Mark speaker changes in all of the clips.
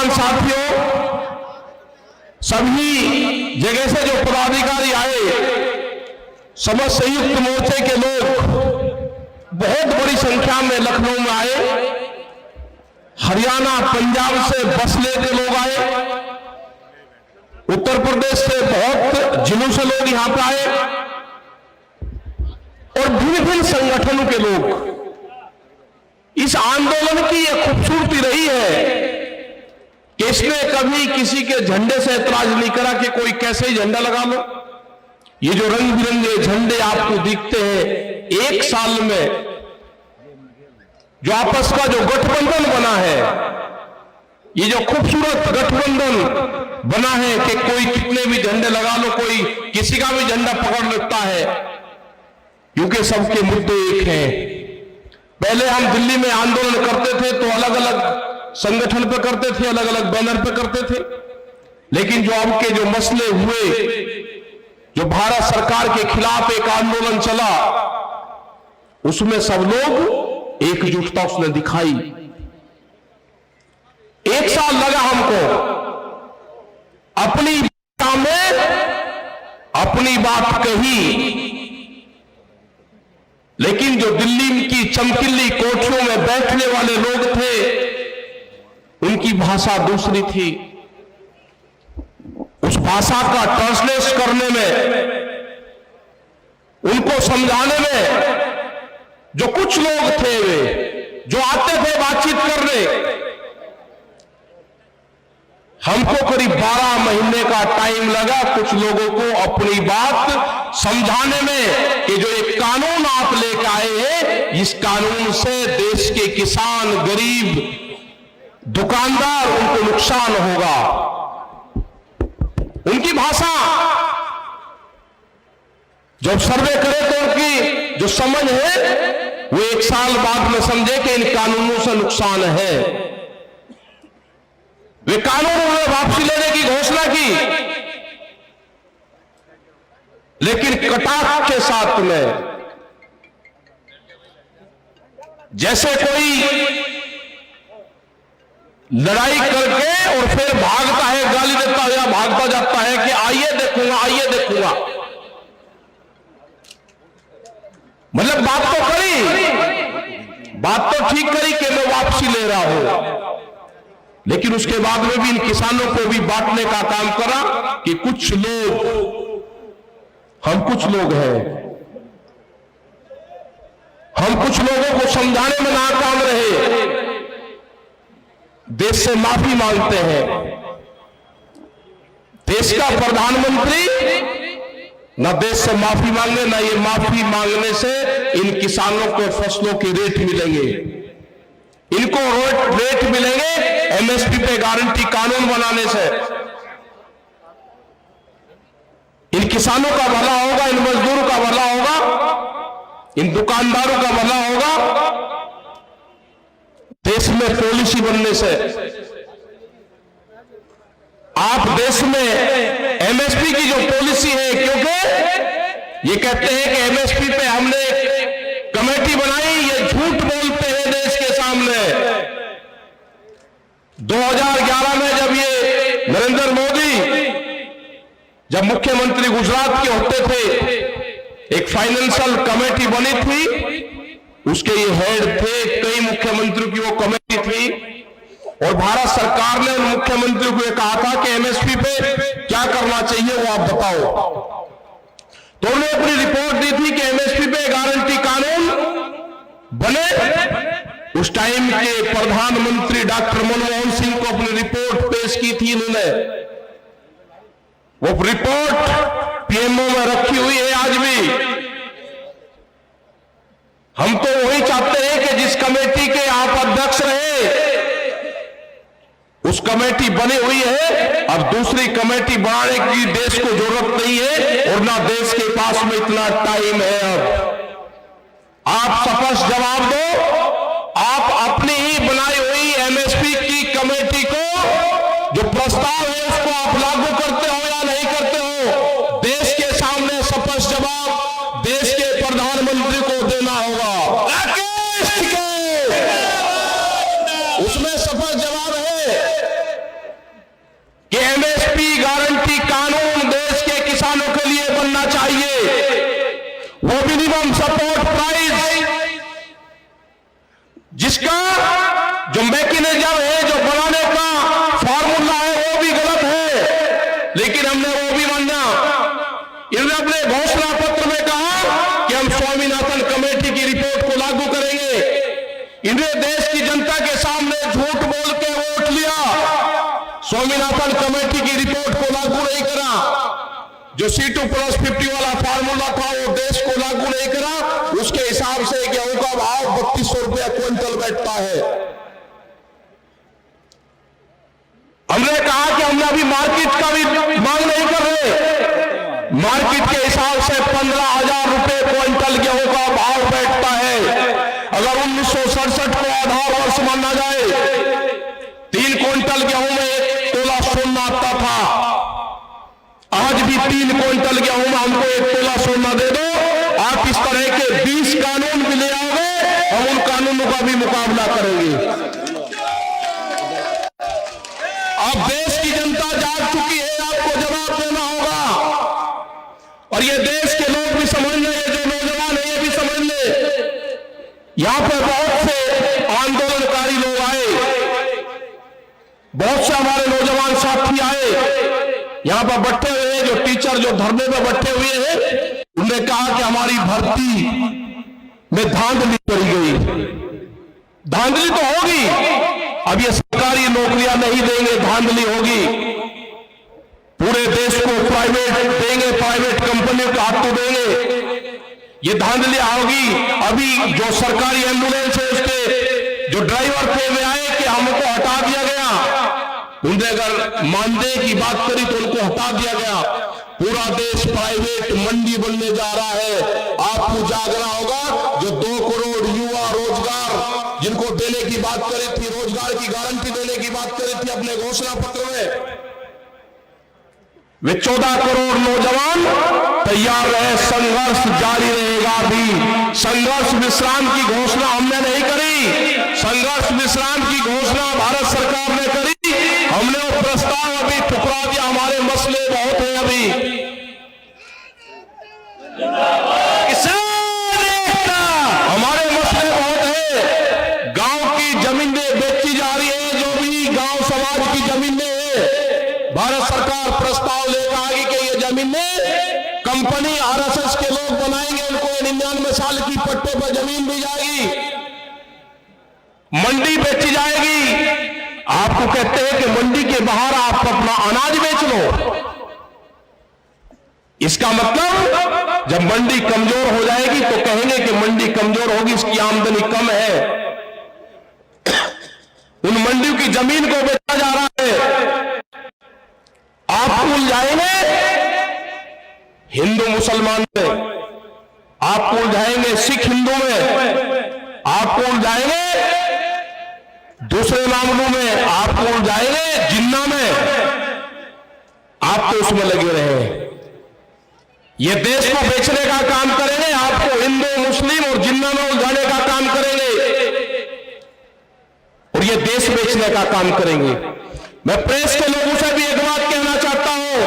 Speaker 1: नौजवान साथियों, सभी जगह से जो पदाधिकारी आए, समस्त संयुक्त मोर्चे के लोग बहुत बड़ी संख्या में लखनऊ में आए। हरियाणा, पंजाब से बस लेके लोग आए, उत्तर प्रदेश से बहुत जिलों से लोग यहां पर आए और भिन्न भिन्न संगठनों के लोग। इस आंदोलन की यह खूबसूरती रही है कि इसने कभी किसी के झंडे से ऐतराज नहीं करा कि कोई कैसे ही झंडा लगा लो। ये जो रंग बिरंगे झंडे आपको दिखते हैं, एक साल में जो आपस का जो गठबंधन बना है, ये जो खूबसूरत गठबंधन बना है कि कोई कितने भी झंडे लगा लो, कोई किसी का भी झंडा पकड़ लेता है, क्योंकि सबके मुद्दे एक हैं। पहले हम दिल्ली में आंदोलन करते थे तो अलग अलग संगठन पे करते थे, अलग अलग बैनर पे करते थे, लेकिन जो अब के जो मसले हुए, जो भारत सरकार के खिलाफ एक आंदोलन चला, उसमें सब लोग एकजुटता उसने दिखाई। एक साल लगा हमको अपनी भाषा में अपनी बात कही, लेकिन जो दिल्ली की चमकीली कोठियों में बैठने वाले लोग थे, उनकी भाषा दूसरी थी। उस भाषा का ट्रांसलेट करने में, उनको समझाने में जो कुछ लोग थे, वे जो आते थे बातचीत करने, हमको करीब 12 महीने का टाइम लगा कुछ लोगों को अपनी बात समझाने में कि जो एक कानून आप लेकर आए हैं, इस कानून से देश के किसान, गरीब, दुकानदार, उनको नुकसान होगा। उनकी भाषा जब सर्वे करे तो उनकी जो समझ है, वो एक साल बाद में समझे कि इन कानूनों से नुकसान है। वे कानून उन्होंने वापसी लेने की घोषणा की, लेकिन कटाक्ष के साथ में, जैसे कोई लड़ाई करके और फिर भागता है, गाली देता है या भागता जाता है कि आइए देखूंगा, आइए देखूंगा। मतलब बात तो करी, बात तो ठीक करी कि मैं वापसी ले रहा हूं, लेकिन उसके बाद में भी इन किसानों को भी बांटने का काम करा कि कुछ लोग, हम कुछ लोग हैं, हम कुछ लोगों को समझाने में नाकाम रहे, देश से माफी मांगते हैं। देश का प्रधानमंत्री ना देश से माफी मांगे, ना ये माफी मांगने से इन किसानों को फसलों के रेट मिलेंगे। इनको रेट मिलेंगे एमएसपी पे गारंटी कानून बनाने से। इन किसानों का भला होगा, इन मजदूरों का भला होगा, इन दुकानदारों का भला होगा, देश में पॉलिसी बनने से। आप देश में एमएसपी की जो पॉलिसी है, क्योंकि ये कहते हैं कि एमएसपी पे हमने कमेटी बनाई, ये झूठ बोलते हैं देश के सामने। 2011 में जब ये नरेंद्र मोदी जब मुख्यमंत्री गुजरात के होते थे, एक फाइनेंशियल कमेटी बनी थी, उसके ये हेड थे, कई मुख्यमंत्रियों की वो कमेटी थी, और भारत सरकार ने उन मुख्यमंत्रियों को कहा था कि एमएसपी पे क्या करना चाहिए वो आप बताओ। तो उन्होंने अपनी रिपोर्ट दी थी कि एमएसपी पे गारंटी कानून बने। उस टाइम के प्रधानमंत्री डॉक्टर मनमोहन सिंह को अपनी रिपोर्ट पेश की थी उन्होंने। वो रिपोर्ट पीएमओ में रखी हुई है आज भी। हम तो वही चाहते हैं कि जिस कमेटी के आप अध्यक्ष रहे, उस कमेटी बनी हुई है, अब दूसरी कमेटी बनाने की देश को जरूरत नहीं है, और ना देश के पास में इतना टाइम है। अब आप स्पष्ट जवाब दो, आप अपनी ही बनाई हुई एमएसपी की कमेटी को जो प्रस्ताव है उसको आप लागू करते हो या नहीं करते हो? देश के सामने स्पष्ट जवाब देश के प्रधानमंत्री को देना होगा। उसमें स्पष्ट जवाब है इसका जो मैकेनिज्म है, जो बनाने का फॉर्मूला है, वो भी गलत है, लेकिन हमने वो भी माना। इन्होंने अपने घोषणा पत्र में कहा कि हम स्वामीनाथन कमेटी की रिपोर्ट को लागू करेंगे। इन्होंने देश की जनता के सामने झूठ बोल के वोट लिया, स्वामीनाथन कमेटी की रिपोर्ट को लागू नहीं करा। जो C2+50 वाला फार्मूला था वो देश को लागू नहीं करा। उसके हिसाब से गेहूं का भाव 3200 रुपया क्विंटल बैठता है। हमने कहा कि हमने अभी मार्केट का भी मांग नहीं कर रहे। मार्केट के हिसाब से 15,000 रुपए क्विंटल गेहूं का भाव बैठता है। अगर 1967 को आधार वर्ष माना जाए, 3 क्विंटल गेहूं में 1 तोला सोना आता था। आज भी 3 क्विंटल गेहूं में हमको 1 तोला सोना दे दो, आप इस तरह के 20 कानून भी ले आओगे, हम उन कानूनों का भी मुकाबला करेंगे। अब देश की जनता जाग चुकी है, आपको जवाब देना होगा। और ये देश के लोग भी समझ ले, ये जो नौजवान है ये भी समझ ले। यहां पर बहुत से आंदोलनकारी लोग आए, बहुत से हमारे नौजवान साथी आए, यहां पर बैठे हुए हैं, जो टीचर जो धरने पर बैठे हुए हैं, उन्होंने कहा कि हमारी भर्ती में धांधली करी गई। धांधली तो होगी, अब ये सरकारी नौकरियां नहीं देंगे, धांधली होगी। पूरे देश को प्राइवेट देंगे, प्राइवेट कंपनियों के हाथों देंगे, ये धांधली होगी। अभी जो सरकारी एम्बुलेंस है उसके जो ड्राइवर थे वे आए कि हमको हटा दिया गया, उनने अगर मानदेय की बात करी तो उनको हटा दिया गया। पूरा देश प्राइवेट मंडी बनने जा रहा है। आपको जागना होगा। जो 2 करोड़ युवा रोजगार जिनको देने की बात करी थी, रोजगार की गारंटी देने की बात करी थी अपने घोषणा पत्र में, वे 14 करोड़ नौजवान तैयार रहे। संघर्ष जारी रहेगा। भी संघर्ष विश्राम की घोषणा हमने नहीं करी, संघर्ष विश्राम की घोषणा भारत सरकार ने करी। हमने वो प्रस्ताव अभी ठुकरा दिया। हमारे मसले बहुत हैं अभी। हमारे मसले बहुत हैं। गांव की जमीनें बेची जा रही है, जो भी गांव समाज की जमीनें हैं, भारत सरकार प्रस्ताव लेकर आ गई कि ये जमीनें कंपनी RSS के लोग बनाएंगे, उनको 99 साल की पट्टे पर जमीन दी जाएगी, मंडी बेची जाएगी। आपको कहते हैं कि मंडी के बाहर आप अपना अनाज बेच लो। इसका मतलब जब मंडी कमजोर हो जाएगी तो कहेंगे कि मंडी कमजोर होगी, इसकी आमदनी कम है। उन मंडियों की जमीन को बेचा जा रहा है। आप भूल जाएंगे हिंदू मुसलमान में, आप भूल जाएंगे सिख हिंदू में, आप भूल जाएंगे दूसरे मामलों में, आप भूल जाएंगे जिन्ना में। आप तो उसमें लगे रहे। ये देश को बेचने का काम करेंगे, आपको हिंदू मुस्लिम और जिन्ना में उलझाने का काम करेंगे, और ये देश बेचने का काम करेंगे। मैं प्रेस के लोगों से भी एक बात कहना चाहता हूं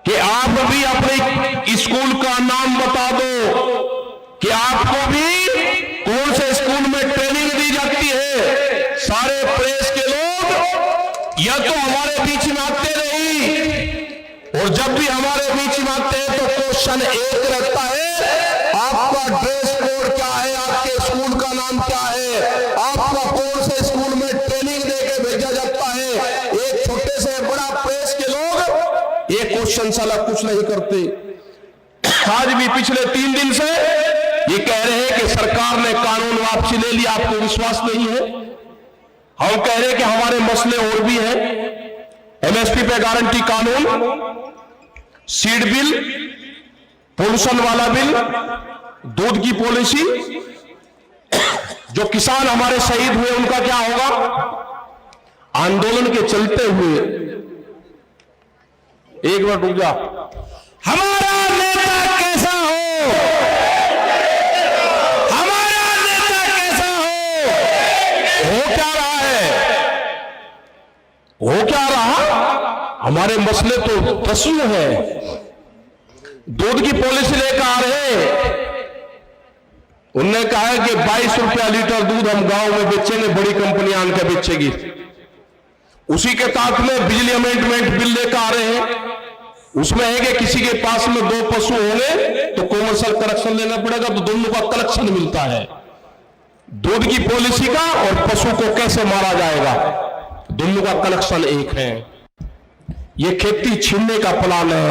Speaker 1: कि आप भी अपने स्कूल का नाम बता दो कि आपको भी कौन से स्कूल में ट्रेनिंग दी जाती है। सारे प्रेस के लोग या तो हमारे बीच में आते नहीं, और जब भी हमारे बीच में आते हैं तो क्वेश्चन एक रहता है, आपका ड्रेस कोड क्या है, आपके स्कूल का नाम क्या है, आपका कौन से स्कूल में ट्रेनिंग देके भेजा जाता है। एक छोटे से बड़ा प्रेस के लोग ये क्वेश्चन साला कुछ नहीं करते। आज भी पिछले 3 दिन से ये कह रहे हैं कि सरकार ने कानून वापसी ले लिया, आपको विश्वास नहीं है। हम कह रहे हैं कि हमारे मसले और भी हैं। MSP पे गारंटी कानून, सीड बिल, पोल्यूशन वाला बिल, दूध की पॉलिसी, जो किसान हमारे शहीद हुए उनका क्या होगा। आंदोलन के चलते हुए, एक मिनट रुक जा, हमारा नेता कैसा हो, हमारा नेता कैसा हो क्या रहा है, हो क्या रहा। हमारे मसले तो प्रश्न है। दूध की पॉलिसी लेकर आ रहे, उनने कहा है कि 22 रुपया लीटर दूध हम गांव में बेचेंगे, बड़ी कंपनियां आनकर बेचेगी। उसी के साथ में बिजली अमेंडमेंट बिल लेकर आ रहे हैं, उसमें है कि किसी के पास में 2 पशु होंगे तो कॉमर्शियल कनेक्शन लेना पड़ेगा, तो दोनों का कनेक्शन मिलता है, दूध की पॉलिसी का और पशु को कैसे मारा जाएगा, दोनों का कनेक्शन एक है। ये खेती छीनने का प्लान है,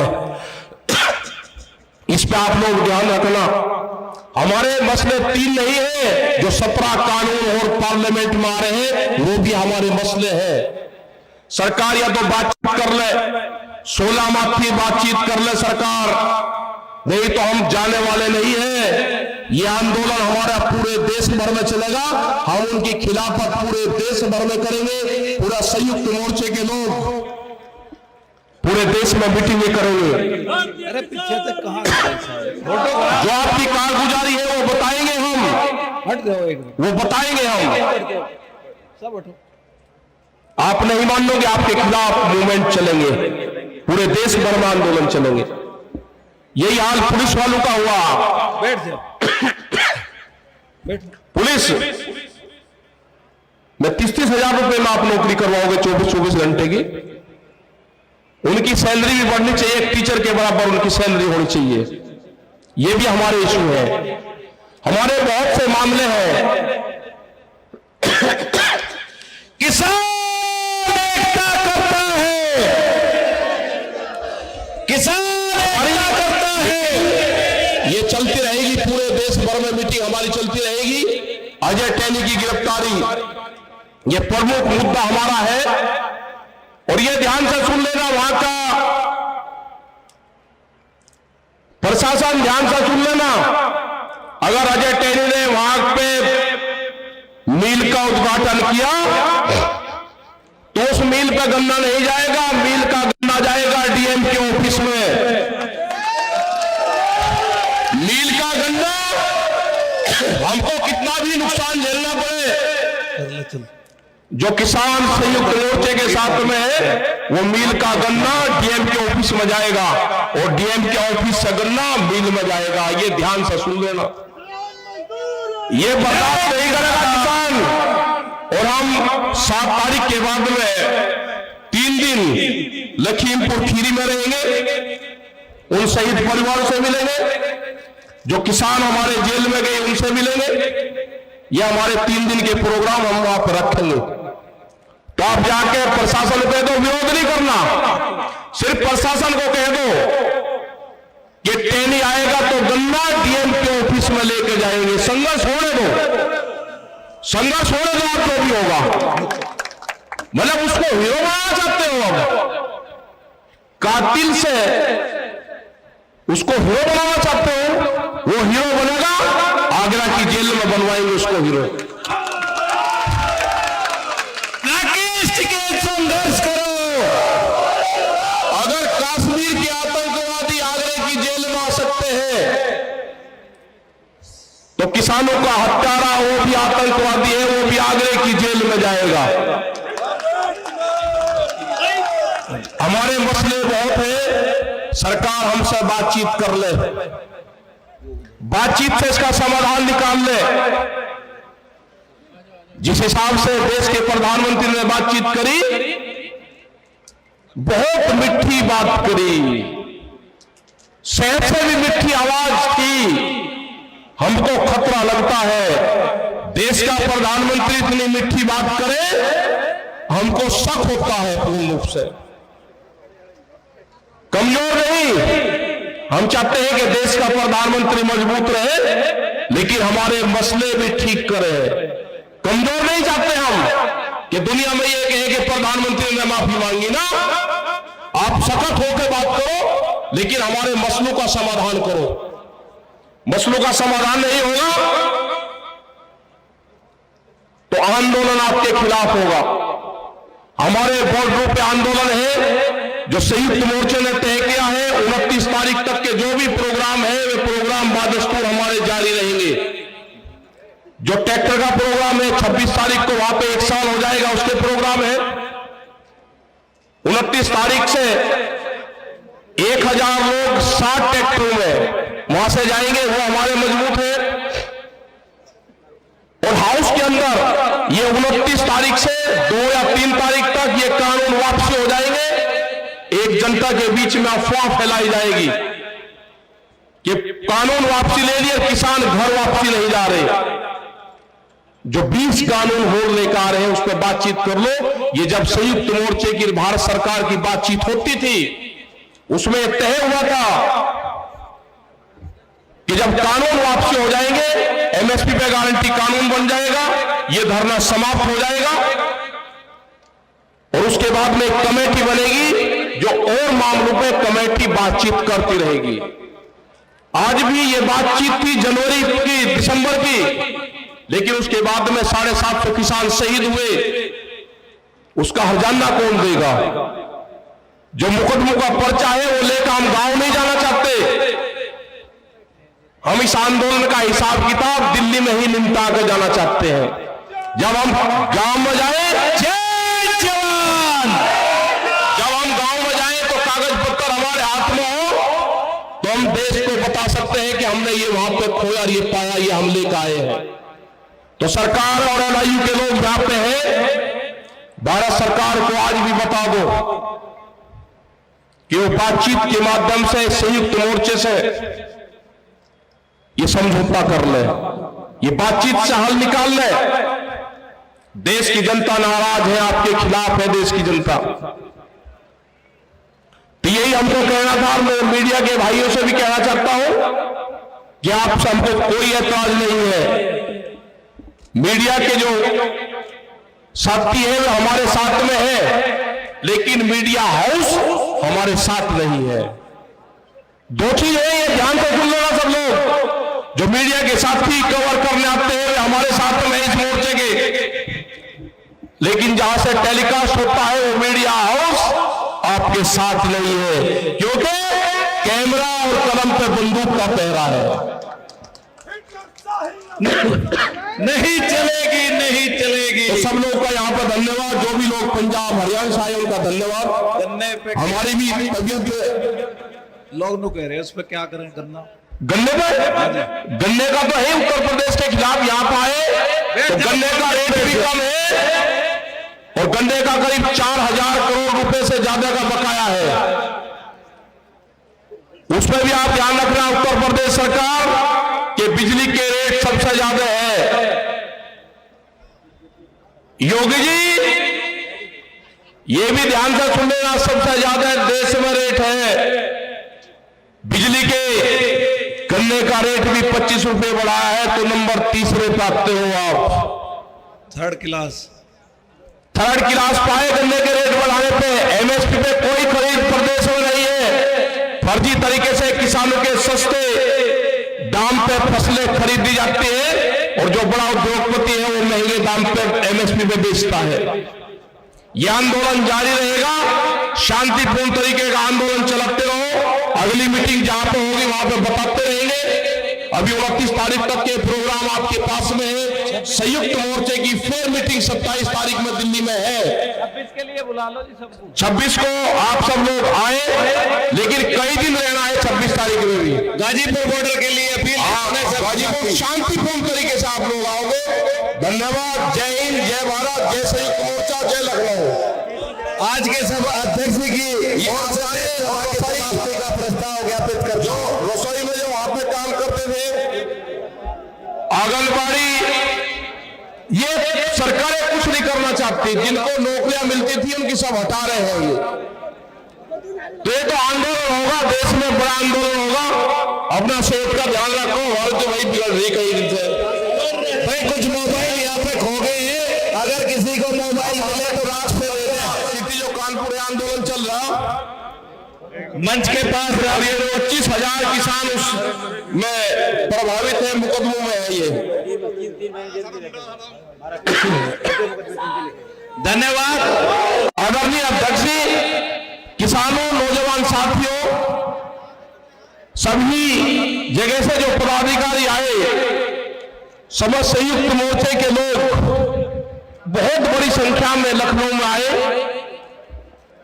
Speaker 1: इस पे आप लोग ध्यान रखना। हमारे मसले 3 नहीं है जो 17 कानून और पार्लियामेंट में आ रहे हैं, वो भी हमारे मसले हैं। सरकार या तो बातचीत कर ले, 16 माह की बातचीत कर ले सरकार, नहीं तो हम जाने वाले नहीं है। ये आंदोलन हमारा पूरे देश भर में चलेगा, हम उनकी खिलाफत पूरे देश भर में करेंगे। पूरा संयुक्त मोर्चे के लोग पूरे देश में मीटिंगें करेंगे।
Speaker 2: अरे पीछे तक कहाँ
Speaker 1: जो आपकी कारगुजारी है वो बताएंगे हम,
Speaker 2: हट जाओ एक
Speaker 1: वो बताएंगे हम।
Speaker 2: सब हटो।
Speaker 1: आप नहीं मान लोगे, आपके खिलाफ मूवमेंट चलेंगे, पूरे देश भर में आंदोलन चलेंगे। यही हाल पुलिस वालों का हुआ।
Speaker 2: बैठ जाओ, बैठ।
Speaker 1: पुलिस में 30-30 हजार रुपए में आप नौकरी करवाओगे 24-24 घंटे की। उनकी सैलरी भी बढ़नी चाहिए, एक टीचर के बराबर उनकी सैलरी होनी चाहिए। ये भी हमारे इशू है, हमारे बहुत से मामले हैं। किसान एकता करता है, किसान एकता करता है। ये चलती रहेगी, पूरे देश भर में मीटिंग हमारी चलती रहेगी। अजय टैनी की गिरफ्तारी ये प्रमुख मुद्दा हमारा है, और ये ध्यान से सुन लेना, वहां का प्रशासन ध्यान से सुन लेना। अगर अजय टैनी ने वहां पे मिल का उद्घाटन किया तो उस मिल पे गन्ना नहीं जाएगा, मिल का गन्ना जाएगा डीएम के ऑफिस में। मिल का गन्ना हमको कितना भी नुकसान झेलना पड़े, जो किसान संयुक्त मोर्चे के साथ में है, वो मिल का गन्ना डीएम के ऑफिस में जाएगा और डीएम के ऑफिस से गन्ना मिल में जाएगा। ये ध्यान से सुन लेना, ये बर्दाश्त नहीं करेगा किसान। और हम 7 तारीख के बाद में 3 दिन लखीमपुर खीरी में रहेंगे, उन शहीद परिवार से मिलेंगे, जो किसान हमारे जेल में गए उनसे मिलेंगे। ये हमारे 3 दिन के प्रोग्राम हम वहां पर रखेंगे। तो आप जाके प्रशासन को कह दो, विरोध नहीं करना, सिर्फ प्रशासन को कह दो कि टैनी आएगा तो गन्ना डीएम के ऑफिस में लेके जाएंगे। संघर्ष होने दो, संघर्ष होने दो, आप जो भी होगा। मतलब उसको हीरो बनाना चाहते हो, अब कातिल से उसको हीरो बनाना चाहते हो, वो हीरो बनेगा, आगरा की जेल में बनवाएंगे उसको हीरो। संघर्ष करो। अगर कश्मीर के आतंकवादी आगरे की जेल में आ सकते हैं, तो किसानों का हत्यारा वो भी आतंकवादी है, वो भी आगरे की जेल में जाएगा। हमारे मसले बहुत है, सरकार हमसे बातचीत कर ले, बातचीत से इसका समाधान निकाल ले। जिस हिसाब से देश के प्रधानमंत्री ने बातचीत करी, बहुत मिठी बात करी, शहद से भी मिठी आवाज की। हमको खतरा लगता है, देश का प्रधानमंत्री इतनी मिठी बात करे, हमको शक होता है पूर्ण रूप से। कमजोर नहीं, हम चाहते हैं कि देश का प्रधानमंत्री मजबूत रहे, लेकिन हमारे मसले भी ठीक करे। कमजोर नहीं चाहते हम कि दुनिया में ये कहे कि प्रधानमंत्री ने माफी मांगी ना। आप सख्त होकर बात करो, लेकिन हमारे मसलों का समाधान करो। मसलों का समाधान नहीं होगा तो आंदोलन आपके खिलाफ होगा। हमारे बॉर्डरों पे आंदोलन है, जो संयुक्त मोर्चे ने तय किया है। 29 तारीख तक के जो भी प्रोग्राम है, वे प्रोग्राम बादस्तूर हमारे जारी रहेंगे। जो ट्रैक्टर का प्रोग्राम है 26 तारीख को वहां पे 1 साल हो जाएगा, उसके प्रोग्राम है। 29 तारीख से 1000 लोग 60 ट्रैक्टरों में वहां से जाएंगे, वो हमारे मजबूत है। हाउस के अंदर ये 29 तारीख से 2 या 3 तारीख तक ये कानून वापसी हो जाएंगे। एक जनता के बीच में अफवाह फैलाई जाएगी कि कानून वापसी ले लिए, किसान घर वापसी नहीं जा रहे। जो 20 कानून और लेकर आ रहे हैं उस पर बातचीत कर लो। ये जब संयुक्त मोर्चे की भारत सरकार की बातचीत होती थी उसमें तय हुआ था कि जब कानून वापसी हो जाएंगे, एमएसपी पे गारंटी कानून बन जाएगा, ये धरना समाप्त हो जाएगा और उसके बाद में एक कमेटी बनेगी जो और मामलों पे कमेटी बातचीत करती रहेगी। आज भी ये बातचीत थी जनवरी की, दिसंबर की, लेकिन उसके बाद में 750 किसान शहीद हुए, उसका हर्जाना कौन देगा? जो मुकदमों का पर्चा है वो लेकर हम गांव नहीं जाना चाहते। हम इस आंदोलन का हिसाब किताब दिल्ली में ही निपटा कर जाना चाहते हैं। जब हम गांव में जाए, जय जवान, जब हम गांव में जाए तो कागज पत्तर हमारे हाथ में हो तो हम देश को बता सकते हैं कि हमने ये वहां पे खोया, ये पाया, ये हम लेकर आए हैं। तो सरकार और एलआईयू के लोग जहां पे हैं, भारत सरकार को आज भी बता दो कि वो बातचीत के माध्यम से, संयुक्त मोर्चे से ये समझौता कर ले, ये बातचीत से हल निकाल ले। देश की जनता नाराज है, आपके खिलाफ है देश की जनता। तो यही हमको कहना था। मैं मीडिया के भाइयों से भी कहना चाहता हूं कि आपसे हमको कोई ऐतराज नहीं है। मीडिया के जो साथी है वो हमारे साथ में है, लेकिन मीडिया हाउस हमारे साथ नहीं है। दो चीज है, ये ध्यान से सुन लेना सब लोग। जो मीडिया के साथी कवर करने आते हैं वे हमारे साथ में इस मोर्चे के, लेकिन जहां से टेलीकास्ट होता है वो मीडिया हाउस आपके साथ नहीं है, क्योंकि कैमरा और कलम पे बंदूक का पहरा है।
Speaker 2: नहीं चलेगी, नहीं चलेगी।
Speaker 1: तो सब लोग का यहाँ पर धन्यवाद। जो भी लोग पंजाब हरियाणा से आए उनका धन्यवाद।
Speaker 2: गन्ने पे
Speaker 1: हमारी भी तबीयत,
Speaker 2: लोग नु कह रहे हैं उस पर क्या करें? गन्ना,
Speaker 1: गन्ने पे, गन्ने का तो है उत्तर प्रदेश के खिलाफ यहाँ पर आए तो गन्ने का रेट भी कम है और गन्ने का करीब 4000 करोड़ रुपए से ज्यादा का बकाया है। उसमें भी आप ध्यान रखना उत्तर प्रदेश सरकार कि बिजली के रेट सबसे ज्यादा है। योगी जी ये भी ध्यान से सुन लेना, सबसे ज्यादा देश में रेट है बिजली के। गन्ने का रेट भी 25 रुपए बढ़ाया है, तो नंबर 30 पे आते हो आप।
Speaker 2: थर्ड क्लास
Speaker 1: पाए गन्ने के रेट बढ़ाने पे। एमएसपी पे कोई खरीद प्रदेश में नहीं है। फर्जी तरीके से किसानों के सस्ते दाम पे फसलें खरीदी जाती है और जो बड़ा उद्योगपति है वो महंगे दाम पे एमएसपी पे बेचता है। यह आंदोलन जारी रहेगा, शांतिपूर्ण तरीके का आंदोलन चलाते रहो। अगली मीटिंग जहां पे होगी वहां पे बताते रहेंगे। अभी 29 तारीख तक के प्रोग्राम आपके पास में है। संयुक्त मोर्चे की फिर मीटिंग 27 तारीख में दिल्ली में है।
Speaker 2: 26 के लिए बुला लो जी सबको।
Speaker 1: 26 को आप सब लोग आए, लेकिन कई दिन रहना है 26 तारीख में भी।
Speaker 2: गाजीपुर बॉर्डर के लिए अपील,
Speaker 1: गाजीपुर शांतिपूर्ण तरीके से आप लोग आओगे। धन्यवाद। जय हिंद, जय भारत, जय संयुक्त मोर्चा, जय लखनऊ।
Speaker 2: आज के सब अध्यक्ष की
Speaker 1: का प्रस्ताव ज्ञापित कर जो रसोई में जो वहां पे काम करते थे, आंगनबाड़ी, ये सरकारें कुछ नहीं करना चाहती। जिनको नौकरियां मिलती थी उनकी सब हटा रहे हैं ये। तो ये तो आंदोलन होगा, देश में बड़ा आंदोलन होगा। अपना सेहत का ध्यान रखो। और तो वही बिगड़ रही कई दिन से।
Speaker 2: भाई कुछ मोबाइल यहाँ पे खो गए हैं, अगर किसी को मोबाइल मिले तो रात पे दे दें।
Speaker 1: जो कानपुर आंदोलन चल रहा
Speaker 2: मंच के पास
Speaker 1: 25,000 किसान उसमें प्रभावित है, मुकदमों में है ये।
Speaker 2: धन्यवाद
Speaker 1: आदरणीय अध्यक्ष जी, किसानों, नौजवान साथियों, सभी जगह से जो पदाधिकारी आए, समस्त संयुक्त मोर्चे के लोग बहुत बड़ी संख्या में लखनऊ में आए।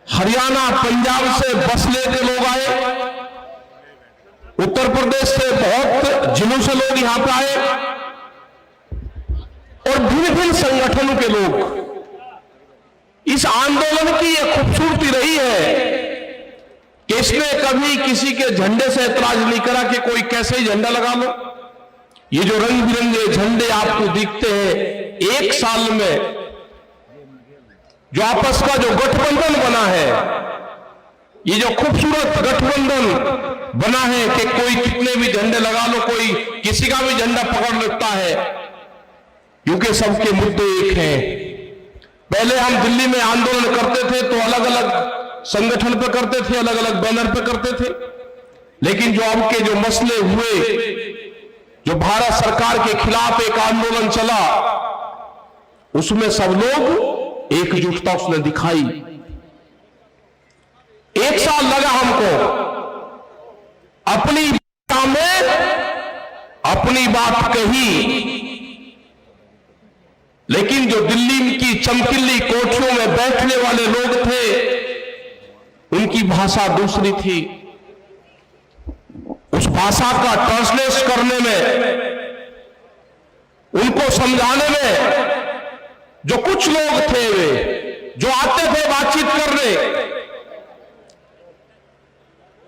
Speaker 1: हरियाणा, पंजाब से बसले के लोग आए, उत्तर प्रदेश से बहुत जिलों से लोग यहां पर आए। और भिन्न भिन्न संगठनों के लोग। इस आंदोलन की यह खूबसूरती रही है कि इसने कभी किसी के झंडे से ऐतराज नहीं करा कि कोई कैसे ही झंडा लगा लो। ये जो रंग बिरंगे झंडे आपको दिखते हैं, एक साल में जो आपस का जो गठबंधन बना है, ये जो खूबसूरत गठबंधन बना है कि कोई कितने भी झंडे लगा लो, कोई किसी का भी झंडा पकड़ लेता है, क्योंकि सबके मुद्दे एक हैं। पहले हम दिल्ली में आंदोलन करते थे तो अलग अलग संगठन पे करते थे, अलग अलग बैनर पे करते थे, लेकिन जो अब के जो मसले हुए, जो भारत सरकार के खिलाफ एक आंदोलन चला, उसमें सब लोग एकजुटता उसने दिखाई। एक साल लगा हमको अपनी में अपनी बात कही, लेकिन जो दिल्ली की चमकीली कोठियों में बैठने वाले लोग थे, उनकी भाषा दूसरी थी। उस भाषा का ट्रांसलेट करने में, उनको समझाने में जो कुछ लोग थे, वे जो आते थे बातचीत करने,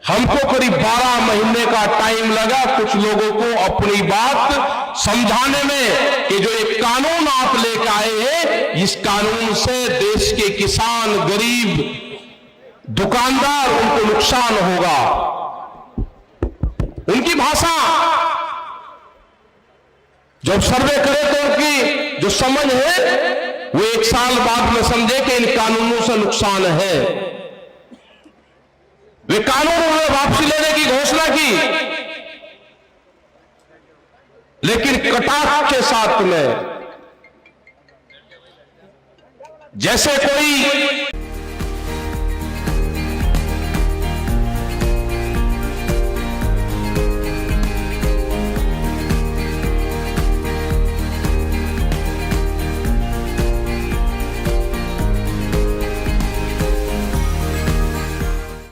Speaker 1: हमको करीब 12 महीने का टाइम लगा कुछ लोगों को अपनी बात समझाने में कि जो एक कानून आप लेकर आए हैं, इस कानून से देश के किसान, गरीब, दुकानदार, उनको नुकसान होगा। उनकी भाषा जब सर्वे करे तो उनकी जो समझ है, वो एक साल बाद में समझे कि इन कानूनों से नुकसान है। वे कानून उन्होंने वापसी लेने की घोषणा की, लेकिन कटाक्ष के साथ में, जैसे कोई